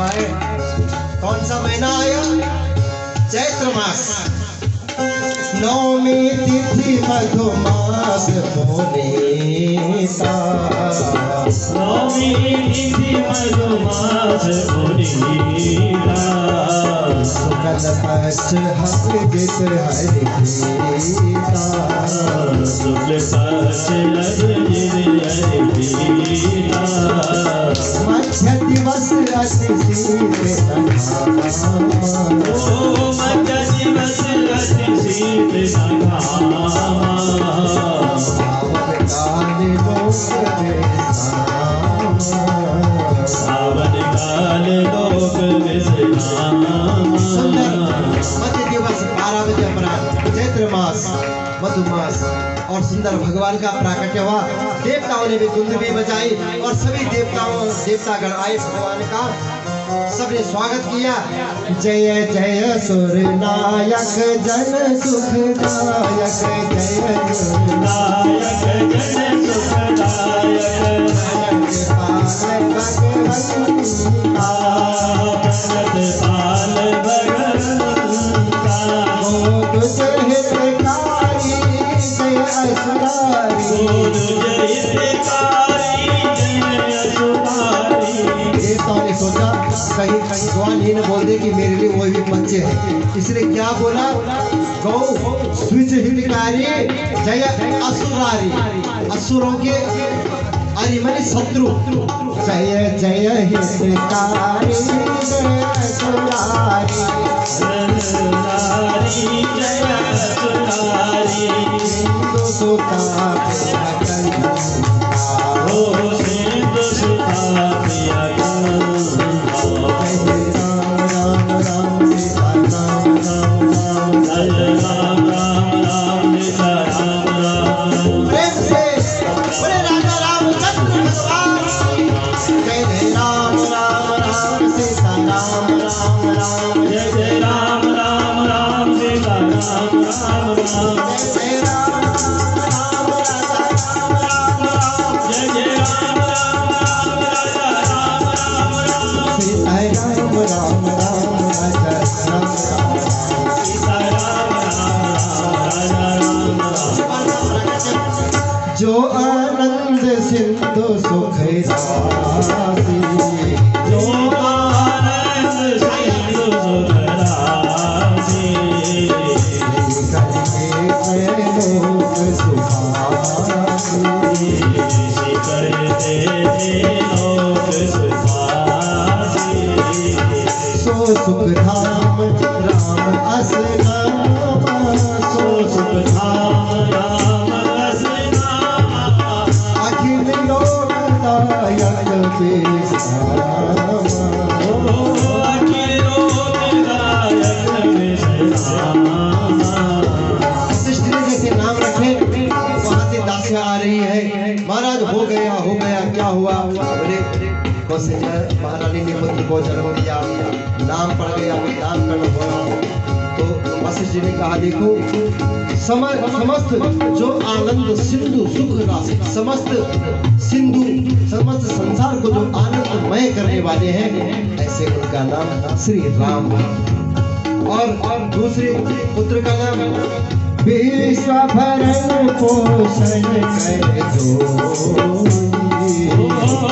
है। कौन सा महीना आया? चैत्र मास। नौमी तिथि मधुमास पुनीता। नौमी तिथि मधुमास पुनीता। शुक्ल पक्ष हस्त जित हरि गीता। शुक्ल पक्ष हस्त जित हरि गीता। मध्य दिवस अति शीत ओ मध्य दिवस अति शीत नघामा। सावन काल लोक विश्राम। मध्य दिवस 12 बजे अपराह्न, चैत्र मास मधुमास और सुंदर भगवान का प्राकट्य हुआ। देवताओं ने भी दुंदुभी बजाई और सभी देवतागण आए भगवान का सबने स्वागत किया। जय जय सुर नायक जन सुखदायक। जय नायक जन सुखदायक। कहीं भगवान ये न बोल दे कि मेरे लिए वही भी बच्चे हैं, इसलिए क्या बोला? गौ स्विच हितकारी जय असुरारी। असुरों के अरिमनि शत्रु। जय जय हितकारी जय असुरारी। जय असुरारी। सिंधु सुता सिंधु सुता जो आनंद सिंधु सुख राशि। जो आनंद सिंधु सुख राशि। करके लोक सुखासी। करते लोक सुखासी। सो सुख धाम राम अस नाम। सो सुख धाम राम अस नाम। अखिल लोकदायक विश्राम। अखिल लोकदायक विश्राम। वशिष्ठ ने जैसे नाम रखे वहां से दासियां आ रही है। महाराज हो गया क्या हुआ? बोले कौशल्या महारानी ने पुत्र को जन्म दिया, नाम पड़ गया, नामकरण हुआ। तो वशिष्ठ जी ने कहा देखो समस्त जो आनंद सिंधु सुख राशि, समस्त सिंधु समस्त संसार को जो आनंदमय करने वाले हैं, ऐसे उनका नाम श्री राम। और दूसरे पुत्र का नाम विश्व भरण पोषण कर दो।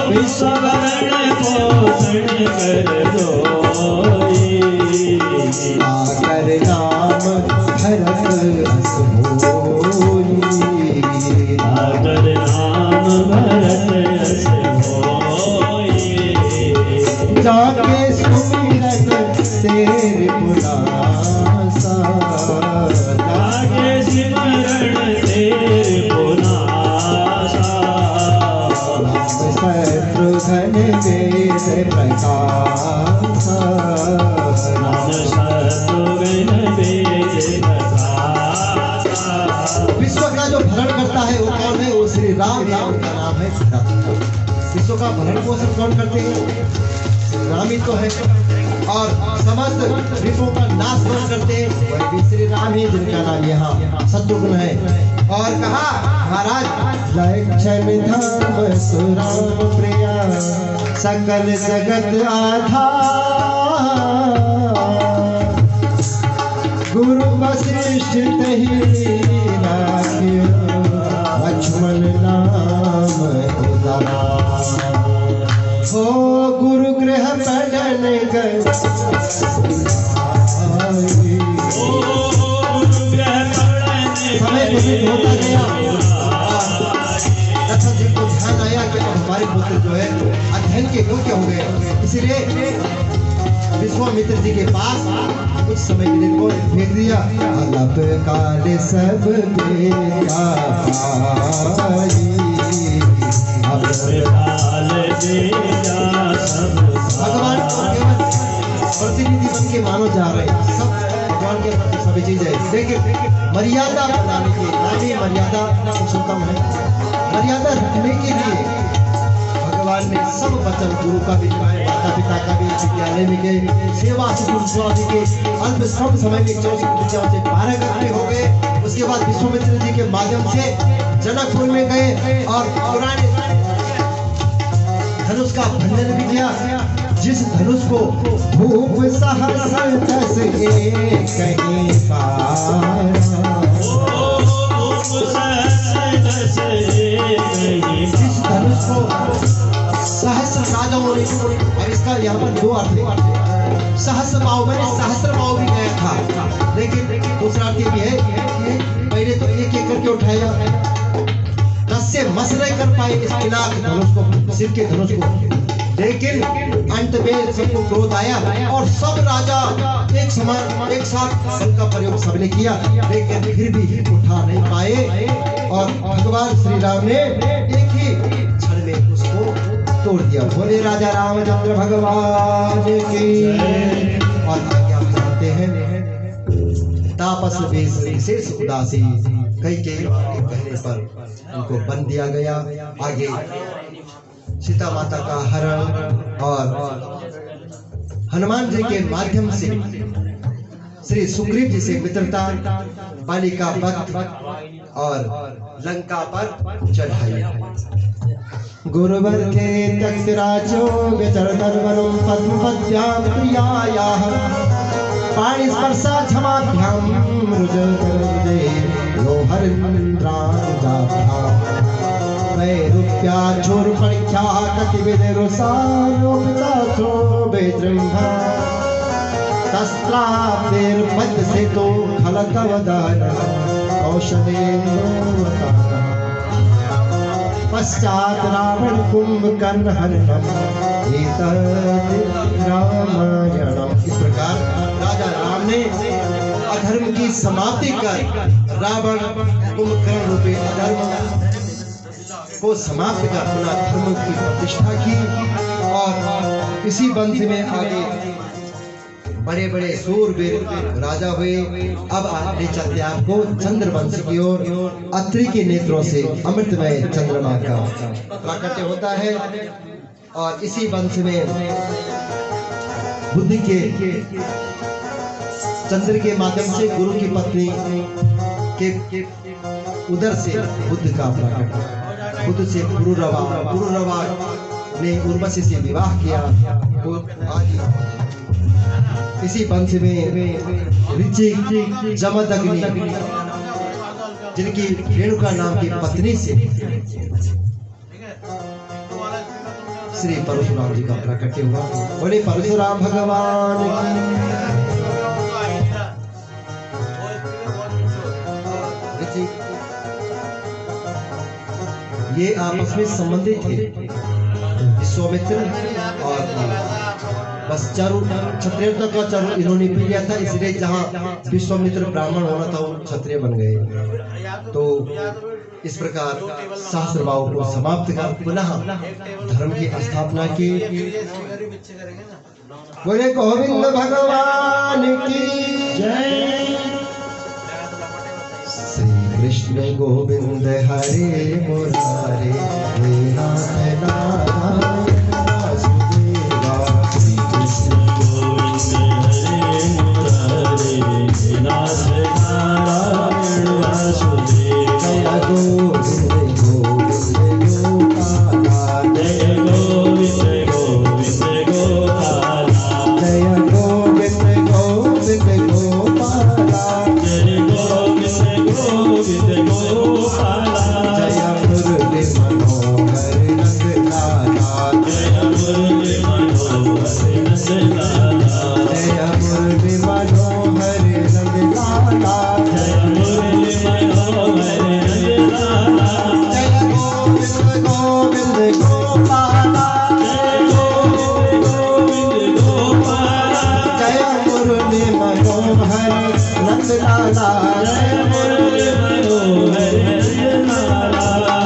विश्व भरण पोषण कर दो। आकर नाम भरत अस होई। आकर नाम भरत अस होई। जाके सुमिरन तेरे पुनासा। जाके सिमरन तेरे पुनासा। शत्रुघ्न वेद प्रकाशा। शत्रुघ्न वेद प्रकाशा। विश्व का जो भरण करता है वो कौन है? वो श्री राम। राम का नाम है भरत। विश्व का भरण पोषण कौन करते हैं? राम ही तो है और समस्त विश्वों का नाश करते वह भी श्री राम ही, जिनका नाम यहाँ शत्रुघ्न है। और कहा महाराज लक्षण धाम सुराम प्रिया सकल जगत आधार गुरु वशिष्ठ तहि राखियो लक्ष्मण नाम उदार हो गुरु गृह पढ़न गए समय व्यतीत होता गया। लक्ष्मण जी को ध्यान आया कि हमारे पुत्र जो है अध्ययन के योग्य हो गए, इसलिए विश्वामित्र जी के पास कुछ समय के लिए को भेज दिया। अलप काल सब भगवान को केवल प्रतिनिधि बन के मानो जा रहे हैं, सब भगवान के प्रति सभी चीजें, लेकिन मर्यादा बनाने के नामी मर्यादा पुरुषोत्तम है। मर्यादा रखने के लिए भगवान ने सब वचन गुरु का भी निभाया, माता पिता का भी, विद्यालय में गए, सेवा से स्वामी के अल्प कम समय में 24 विद्याओं से 12 घंटे हो गए। उसके बाद विश्वामित्र जी के माध्यम से जनकपुर में गए और पुराने धनुष का भंजन भी किया, जिस धनुष को भूप सहस दस कहीं पार जिस धनुष को सहस्र राजाओं ने, और इसका यहाँ पर दो अर्थ है, सहस्र पाव मैंने सहस्र पाव भी गया था, लेकिन दूसरा अर्थ भी है कि पहले तो एक एक करके उठाया, 10 से मसले कर पाए इस पिनाक धनुष को, सिर के धनुष को, लेकिन अंत में सबको क्रोध आया और सब राजा एक समान एक साथ बल का प्रयोग सबने किया, लेकिन फिर भी उठा नहीं पाए और भगवान श्री राम ने एक ही क्षण में उसको तोड़ दिया। बोले राजा रामचंद्र भगवान की। और आगे आप जानते हैं तापस विशेष उदासी कई के कहने पर उनको बंद दिया गया। आगे सीता माता का हरण और हनुमान जी के माध्यम से श्री सुग्रीव जी से मित्रता, बालिका वध और लंका पर चढ़ाई। गुरुवर के त्यक्त राजो व्यचरधर्मणं पद्मपद्भ्यां प्रियायाः पाणि स्पर्शा क्षमाभ्यां रुजकरदे लोहरिन्द्राजाभ्यां वैरूप्या चोरपरीक्षा कतिविधरुसारोपिता शोभेद्रंहा तस्त्राप्तेर्पद्य से तो खलतवदान कौशलेन्द्रोवतारः पश्चात रावण कुंभकर्ण हरणम रामायणम। इस प्रकार राजा राम ने अधर्म की समाप्ति कर रावण कुंभकर्ण रूपी अधर्म को समाप्त कर अपना धर्म की प्रतिष्ठा की और इसी वंश में आगे बड़े बड़े सूरवीर राजा हुए। अब आगे चलते आपको चंद्रवंश की ओर। अत्रि के नेत्रों से अमृतमय चंद्रमा का प्राकट्य होता है और इसी वंश में बुद्ध के चंद्र के माध्यम से गुरु की पत्नी के उदर से बुद्ध का प्राकट्य, बुद्ध से पुरुरवा ने उर्वशी से विवाह किया। इसी वंश में ऋचिक जमदग्नि जिनकी रेणुका नाम की पत्नी से श्री परशुराम जी का प्राकट्य हुआ। बोले परशुराम भगवान की। ये आपस में संबंधित थे, विश्वामित्र और बस चारों क्षत्रिय का चारों इन्होंने पी लिया था, इसलिए जहाँ विश्वामित्र ब्राह्मण होना था वो क्षत्रिय बन गए। तो इस प्रकार सहस्त्र भाव को समाप्त कर पुनः धर्म की स्थापना की। बोले गोविंद भगवान की जय। श्री कृष्ण गोविंद हरे मुरारे हे नाथ नारायण वासुदेवा। जय मुरली मनोहर नंदलाला, जय गोविंद गोविंद गोपाला, जय मुरली मनोहर नंदलाला,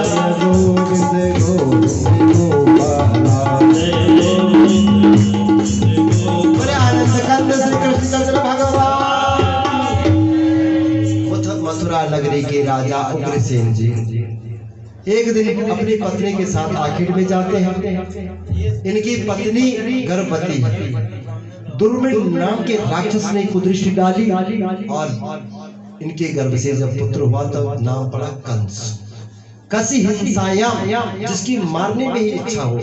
जय गोविंद गोविंद गोपाला। बोले आनंद कंद श्री कृष्ण चंद्र भगवान। मथुरा नगरी के राजा उग्रसेन जी एक दिन अपनी पत्नी के साथ आखिर में जाते हैं। इनकी पत्नी गर्भवती है। दुर्मिल नाम के राक्षस ने कुदृष्टि डाली और इनके गर्भ से जब पुत्र हुआ तब नाम पड़ा कंस। कसी हिंसायाम, जिसकी मारने में ही इच्छा हो।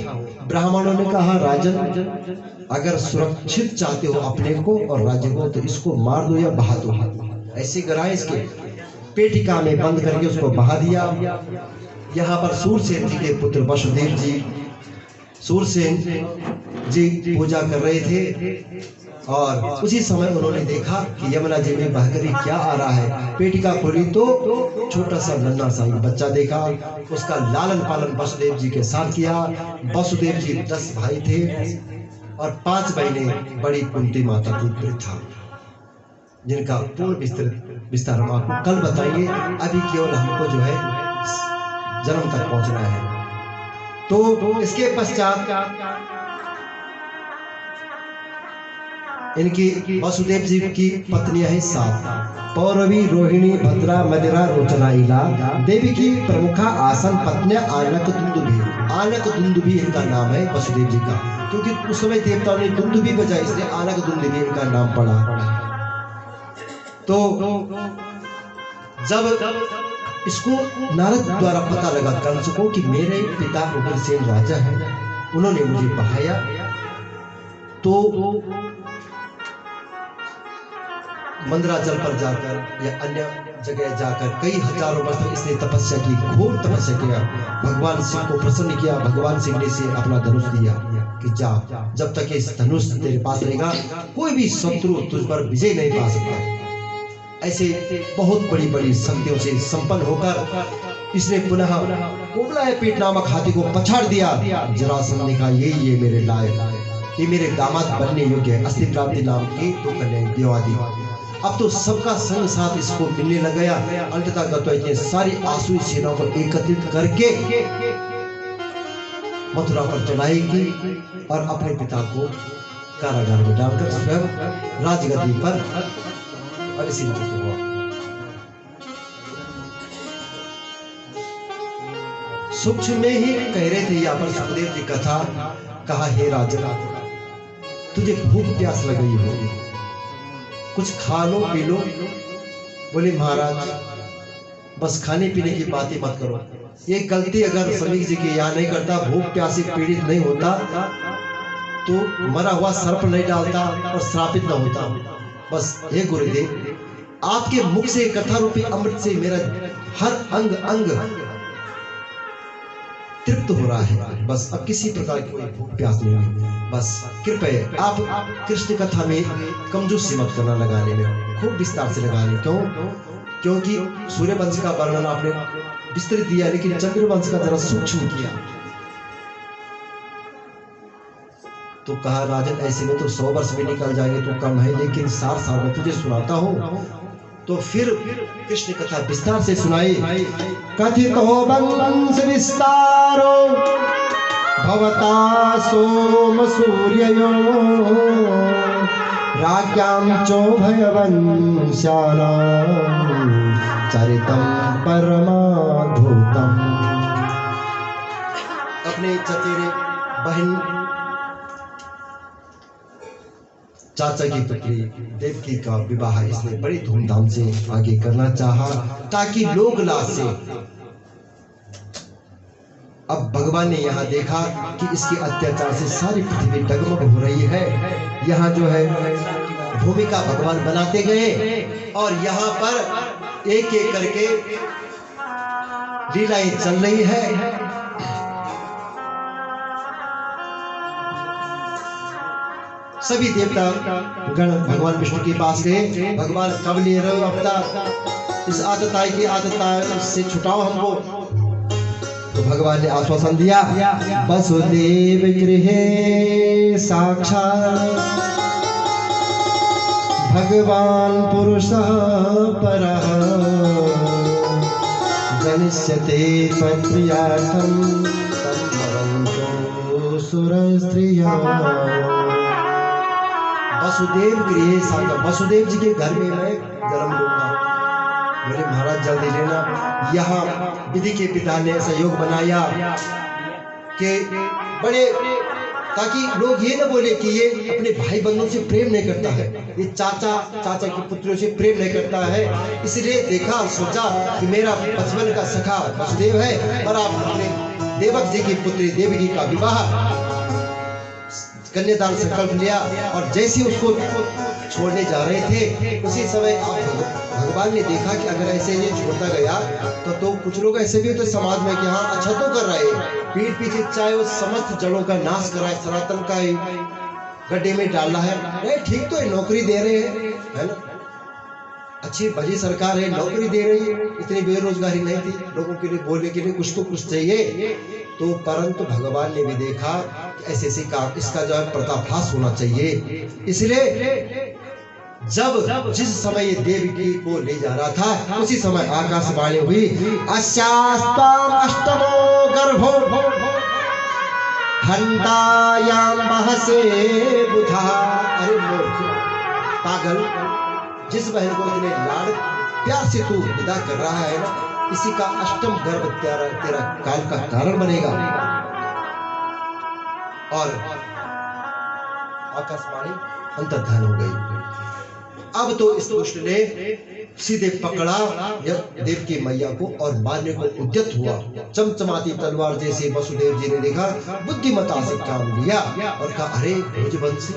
ब्राह्मणों ने कहा, राजन अगर सुरक्षित चाहते हो अपने को और राज्य को तो इसको मार दो या बहा दो। ऐसे कराए इसके पेटिका में बंद करके उसको बहा दिया। यहाँ पर सूरसेन जी के पुत्र वसुदेव जी सूरसेन जी पूजा कर रहे थे और उसी समय उन्होंने देखा कि यमुना जी में बहकर क्या आ रहा है। पेटिका खोली तो छोटा सा नन्हा सा एक बच्चा देखा। उसका लालन पालन वसुदेव जी के साथ किया। वसुदेव जी 10 भाई थे और 5 बहनें। बड़ी कुंती माता की वृद्धा, जिनका पूर्ण विस्तार हम आपको कल बताएंगे। अभी केवल हमको जो है जन्म तक पहुंचना है। तो इसके पश्चात इनकी वसुदेव जी की पत्नियां हैं 7। पौरवी, रोहिणी, भद्रा, मदिरा, रोचना, इला। देवी की प्रमुखा आसन पत्नियां आनक दुंदुभी। आनक दुंदुभी इनका नाम है वसुदेव जी का, क्योंकि उस समय देवताओं ने दुंदुभी बजाई, इसलिए आनक दुंदुभी इनका नाम पड़ा। तो जब इसको नारद द्वारा पता लगा कंस को कि मेरे पिता उग्रसेन राजा हैं, उन्होंने मुझे बहाया, तो मंदराचल पर जाकर या अन्य जगह जाकर कई हजारों वर्ष तक इसने तपस्या की, घोर तपस्या किया। भगवान शिव को प्रसन्न किया। भगवान शिव ने से अपना धनुष दिया कि जा, जब तक ये धनुष तेरे पास रहेगा कोई भी शत्रु तुझ पर विजय नहीं पा सकता। ऐसे बहुत बड़ी बड़ी शक्तियों से संपन्न होकर इसने पुनः कोबलाए पीठ नामक हाथी को पछाड़ दिया। जरासंध ने कहा, ये मेरे लायक, ये मेरे दामाद बनने योग्य है। अस्थि प्राप्ति नाम की 2 कन्याएं देवादी। अब तो सबका संग साथ इसको मिलने लग गया। अंततः गत्वा सारी आसुरी सेनाओं को एकत्रित करके मथुरा पर चढ़ाएगी और अपने पिता को कारागार में डालकर स्वयं राजगद्दी पर और इसी हुआ। सूक्ष्म में ही कह रहे थे यहाँ पर सुखदेव जी कथा। कहा, हे राजन तुझे भूख प्यास लग गई होगी, कुछ खा लो पी लो। बोले महाराज बस खाने पीने की बात ही मत करो। ये गलती अगर समीक जी की यहाँ नहीं करता, भूख प्यास से पीड़ित नहीं होता तो मरा हुआ सर्प नहीं डालता और श्रापित न होता। बस हे गुरुदेव, आपके मुख से कथा रूपी अमृत से मेरा हर अंग अंग तृप्त हो रहा है। बस अब किसी प्रकार की कोई भूख प्यास नहीं है। बस कृपया आप कृष्ण कथा में कंजूसी मत करना, लगाने में खूब विस्तार से लगाने। क्यों? क्योंकि सूर्यवंश का वर्णन आपने विस्तृत दिया, लेकिन चंद्रवंश का जरा सूक्ष्म किया। तो कहा, राजन ऐसे में तो 100 वर्ष भी निकल जाएंगे तो कम है, लेकिन सार में तुझे सुनाता हूँ। तो फिर कृष्ण कथा विस्तार से सुनाई। कथित हो वंश विस्तारो भवता सोम सूर्ययो राज्ञां चोभयवंशानां चरितं परमाद्भुतम्। अपने चचेरे बहन चाचा की पुत्री देवकी का विवाह इसने बड़ी धूमधाम से आगे करना चाहा, ताकि लोक लाज से। अब भगवान ने यहाँ देखा कि इसके अत्याचार से सारी पृथ्वी डगमग हो रही है। यहाँ जो है भूमिका भगवान बनाते गए और यहाँ पर एक एक करके लीलाएं चल रही है। सभी देवता गण भगवान विष्णु के पास गए, भगवान कब ले रहे हो अवतार, इस आतताई की आतताई से छुटाओ हमको। तो भगवान ने आश्वासन दिया, वसुदेव गृहे साक्षात् भगवान पुरुषः परः जनिष्यते त्वत्प्रियार्थं तद्भवन्तो सुरस्त्रियः। वसुदेव गृहे साक्षात्, वसुदेव जी के घर में मैं जन्म लूंगा। बोले महाराज जल्दी लेना। यहाँ विधि के पिता ने ऐसा योग बनाया कि बड़े, ताकि लोग ये न बोले कि ये अपने भाई बंधुओं से प्रेम नहीं करता है, ये चाचा के पुत्रों से प्रेम नहीं करता है। इसलिए देखा, सोचा कि मेरा बचपन का सखा वसुदेव है और आप अपने देवक जी की पुत्री देवकी का विवाह कन्यादान संकल्प लिया। और जैसे उसको छोड़ने जा रहे थे उसी समय भगवान ने देखा कि अगर ऐसे ये छोड़ता गया तो कुछ लोग ऐसे भी होते समाज में कि हाँ अच्छा तो कर रहे हैं, पीठ पीछे चाहे वो समस्त जड़ों का नाश कराए, सनातन का ही गड्ढे में डालना है। नहीं ठीक तो है, नौकरी दे रहे हैं, है ना, अच्छी भली सरकार है, नौकरी दे रही है, इतनी बेरोजगारी नहीं थी, लोगों के लिए बोलने के लिए कुछ तो कुछ चाहिए। तो परंतु भगवान ने भी देखा कि ऐसे ऐसे काम, इसका जो है पर्दाफाश होना चाहिए। इसलिए जब जिस समय ये देवकी को ले जा रहा था उसी समय आकाशवाणी हुई, अस्यास्ताम अष्टमो गर्भो हंतायाम बहसे बुधा। अरे मूर्ख पागल, जिस बहन को इतने लाड़ प्यार से तू विदा कर रहा है ना, इसी का अष्टम गर्भ तेरा काल का कारण बनेगा। और आकाशवाणी अंतर्धान हो गई। अब तो इस दुष्ट ने सीधे पकड़ा देव की मैया को और मारने को उद्यत हुआ। चमचमाती तलवार जैसे वसुदेव जी ने देखा, बुद्धिमता से काम लिया और कहा, अरे भुजवंशी,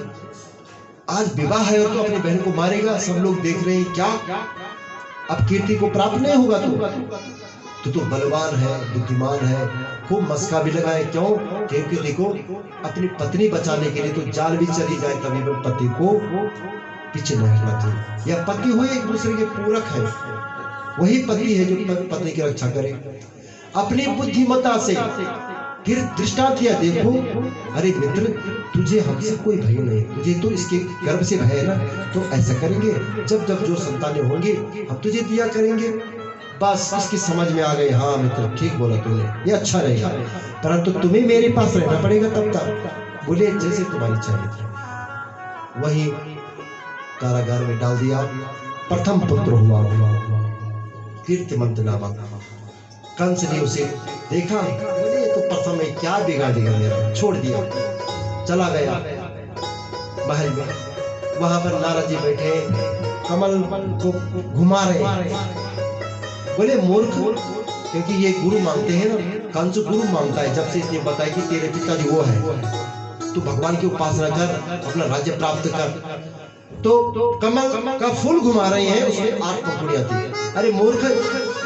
आज विवाह है और तो अपनी बहन को मारेगा, सब लोग देख रहे हैं, क्या अब कीर्ति को प्राप्त नहीं होगा? तो बलवान है, बुद्धिमान है, खूब मस्का भी लगा है। क्यों? क्योंकि देखो अपनी पत्नी बचाने के लिए तो जान भी चली जाए तभी भी पति को पीछे नहीं हटना चाहिए। या पति हुए एक दूसरे के पूरक है, वही पति है जो पत्नी की रक्षा करे अपनी बुद्धिमता से। फिर दृष्टांत दिया, देखो अरे मित्र, तुझे हमसे कोई भय नहीं, तुझे तो इसके गर्भ से भय है ना, तो ऐसा करेंगे जब जब जो संतानें होंगी हम तुझे दिया करेंगे। बस इसकी समझ में आ गई, हाँ मित्र ठीक बोला तूने, ये अच्छा रहेगा, परंतु तुम्हें मेरे पास रहना पड़ेगा तब तक। बोले जैसे तुम्हारी इच्छा है। वही कारागार में डाल दिया। प्रथम पुत्र हुआ कीर्तिमंत नामक। कंस ने उसे देखा, बोले तो प्रथम में क्या बिगाड़ेगा मेरा, छोड़ दिया, चला गया महल में। वहां पर नारद जी बैठे कमल को घुमा रहे। बोले मूर्ख, क्योंकि ये गुरु मांगते हैं ना, कंस गुरु मांगता है। जब से इसने बताया कि तेरे पिताजी वो है, तो भगवान की उपासना कर, अपना राज्य प्राप्त कर। तो कमल का फूल घुमा रहे हैं, उसमें 8 पंखुड़ियां थी। अरे मूर्ख,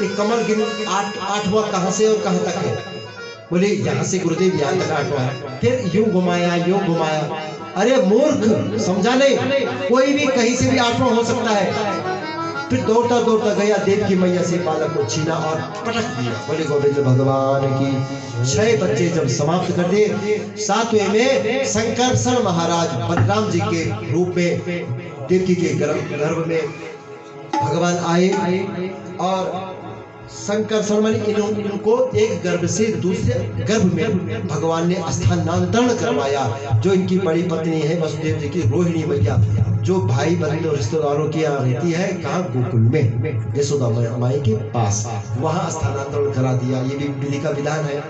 ये कमल गिन 8वां कहां से और कहां तक है? बोले यहाँ से गुरुदेव यहाँ तक 8वां है। फिर यूं घुमाया, यूं घुमाया। अरे मूर्ख, समझा नहीं, कोई भी कहीं से भी 8वां हो सकता है। फिर दौड़ता दौड़ता गया, देव की मैया से बालक को छीना और पटक दिया। बोले गोविंद भगवान की 6 बच्चे जब समाप्त कर दिए, 7वें में शंकरसन महाराज बलराम जी के रूप में देवकी के गर्भ में भगवान आए। और शंकरसन माने इनको एक गर्भ से दूसरे गर्भ में भगवान ने स्थानांतरण करवाया। जो इनकी बड़ी पत्नी है वसुदेव जी की रोहिणी मैया, जो भाई बंधु रिश्तेदारों की यहाँ रहती है, कहाँ? गोकुल में यशोदा माई के पास, वहां स्थानांतरण करा दिया। ये भी विधि का विधान है।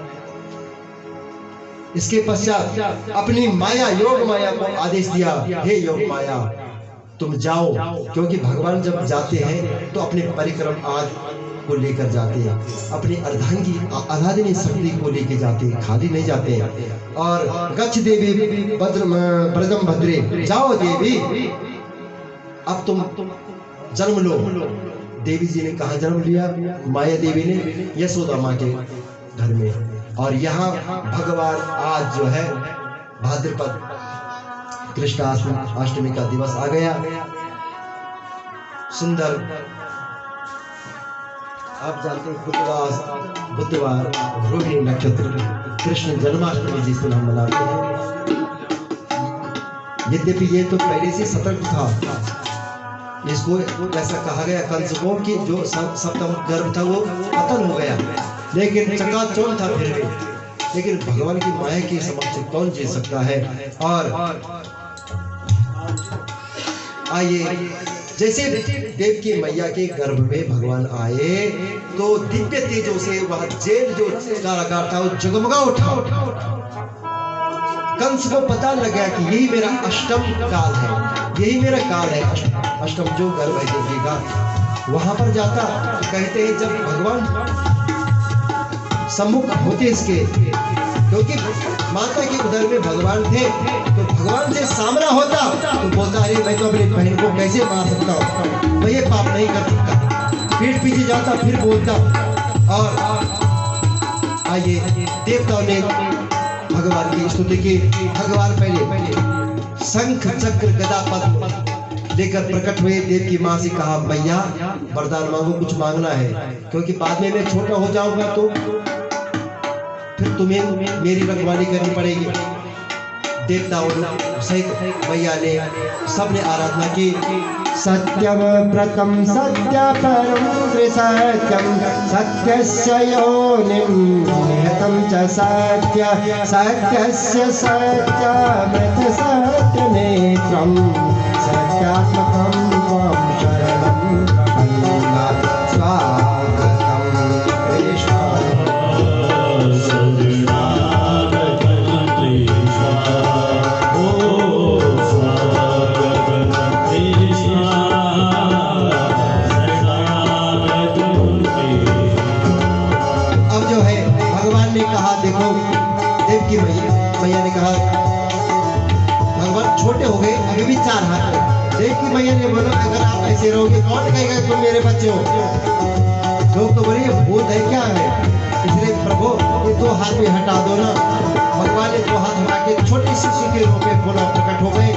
इसके पश्चात अपनी माया, योग माया को आदेश दिया, हे योग माया तुम जाओ, क्योंकि भगवान जब जाते हैं तो अपने परिक्रम आदि को लेकर जाते हैं, अपनी अर्धांगी आराधनी शक्ति को लेकर जाते हैं, खाली नहीं जाते हैं। और गच्छ देवी ब्रजम भद्रे, जाओ देवी अब तुम जन्म लो। देवी जी ने कहा जन्म लिया? माया देवी ने यशोदा माँ के घर में। और यहाँ भगवान आज जो है भाद्रपद कृष्णाष्टमी का दिवस आ गया। सुंदर, आप जानते हैं बुधवार रोहिणी नक्षत्र कृष्ण जन्माष्टमी जिस दिन हम मनाते हैं। यद्यपि ये तो पहले से सतर्क था, इसको ऐसा कहा गया कंस को कि जो सप्तम गर्भ था वो पतन हो गया, लेकिन चकाचौंध था फिर भी। लेकिन भगवान की माया के समक्ष कौन जीत सकता है। और आइए, जैसे देव की मैया के गर्भ में भगवान आए तो दिव्य तेजों से वह जेल जो कारागार था वो जगमगा उठा। कंस को पता लग गया कि यही मेरा अष्टम काल है, यही मेरा काल है। अष्टम जो गर्भ है देवी का, वहां पर जाता तो कहते हैं जब भगवान सम्मुख होते इसके, क्योंकि माता के उदर में भगवान थे, तो भगवान से सामना होता तो बोलता अरे मैं तो अपनी बहन को कैसे मार सकता हूँ, मैं ये पाप नहीं कर सकता। पीठ पीछे जाता फिर बोलता। और आइए, देवताओं ने भगवान की स्तुति की। भगवान पहले शंख चक्र गदा पद्म लेकर प्रकट हुए। देव की माँ से कहा मैया वरदान मांगो, कुछ मांगना है, क्योंकि बाद में मैं छोटा हो जाऊंगा तो फिर तुम्हें मेरी रखवाली करनी पड़ेगी। देवताओं सहित मैया ने सबने आराधना की। सत्यम प्रथम सत्य परम त्रिसत्यम सत्यस्य योनिं निहतं च सत्य सत्यस्य सत्यमृत सत्यनेत्रं सत्यात्मकं त्वं शरणं प्रपन्ना स्वागतं कृष्ण। मैया ने कहा भगवान छोटे हो गए, अभी भी 4 हाथ है। देव की मैया ने बोला अगर आप ऐसे रहोगे कौन कहेगा तुम मेरे बच्चे हो। लोग तो बोले भूत है क्या है, इसलिए प्रभु ये 2 हाथ भी हटा दो ना। भगवान ने 2 हाथ हटा के छोटे शिशु के रूप में पुनः प्रकट हो गए।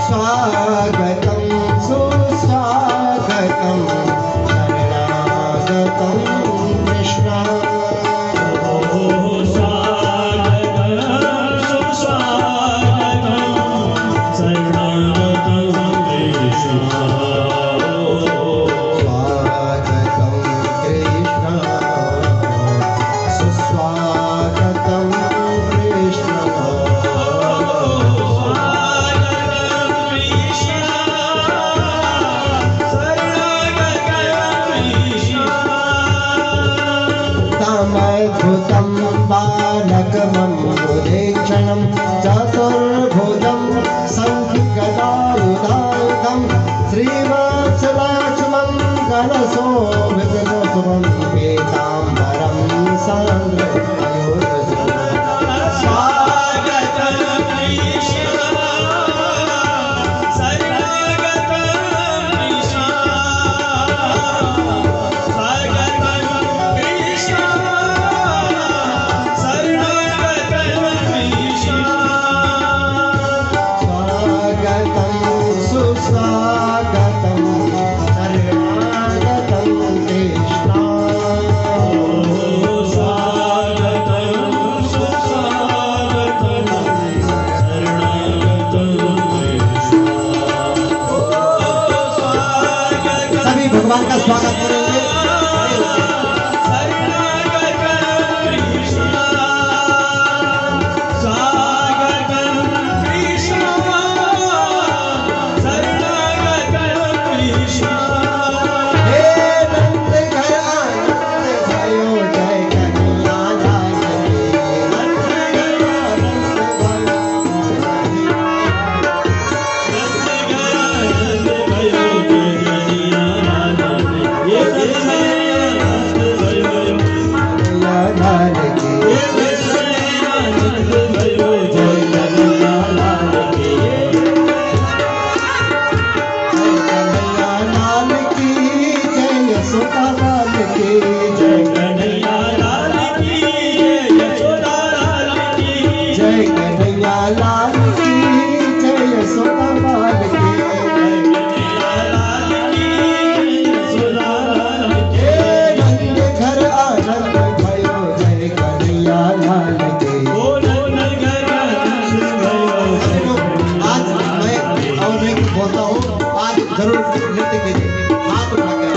स्वागतम सुस्वागतम शरणागतम कृष्ण। अद्भुतं बालकमं बुधेक्षणं चतुर्भुजं शङ्खगदायुधायुधं श्रीवत्सलक्ष्मं कलशोभितशुभं पीताम्बरं भगवान का स्वागत करेंगे। ये बोलता हूँ, आज जरूर नृत्य कीजिए, हाथ उठाकर।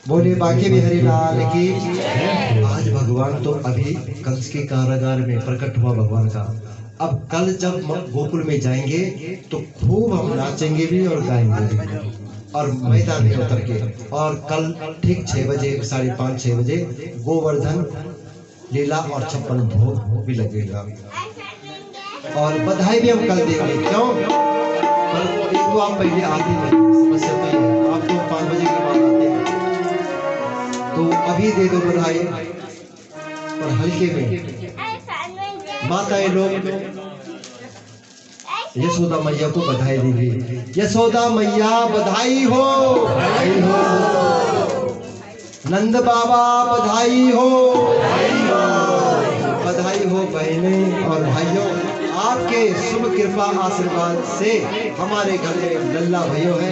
बोले बाकी बिहारी लाल की। आज भगवान तो अभी कंस के कारागार में प्रकट हुआ भगवान का। अब कल जब गोकुल में जाएंगे तो खूब हम नाचेंगे भी और गाएंगे भी, और मैदान में उतर के। और कल ठीक 6 बजे 5:30 6 बजे गोवर्धन लीला और 56 भोग भी लगेगा। और बधाई भी हम कल देंगे। क्यों? कल एक तो आप पहले आते हैं, समस्या तो ये है, आप तो 5 बजे के बाद आते हैं, तो अभी दे दो बधाई। और हल्के में माताएं लोग यशोदा मैया को बधाई देंगे। यशोदा मैया बधाई हो, बधाई हो। नंद बाबा बधाई हो, बधाई हो बहनें और भाइयों। आपके शुभ कृपा आशीर्वाद से हमारे घर में लल्ला भैया है।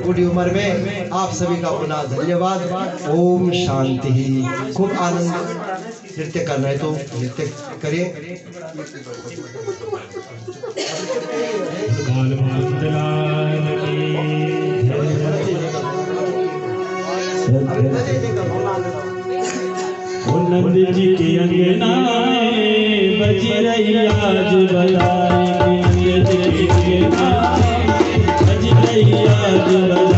बूढ़ी उम्र में आप सभी का पुनः धन्यवाद। ओम शांति। खूब आनंद। नृत्य करना है तो नृत्य करें। नंद जी के अंगना में बज रही आज बधाई, बज रही आज बधाई।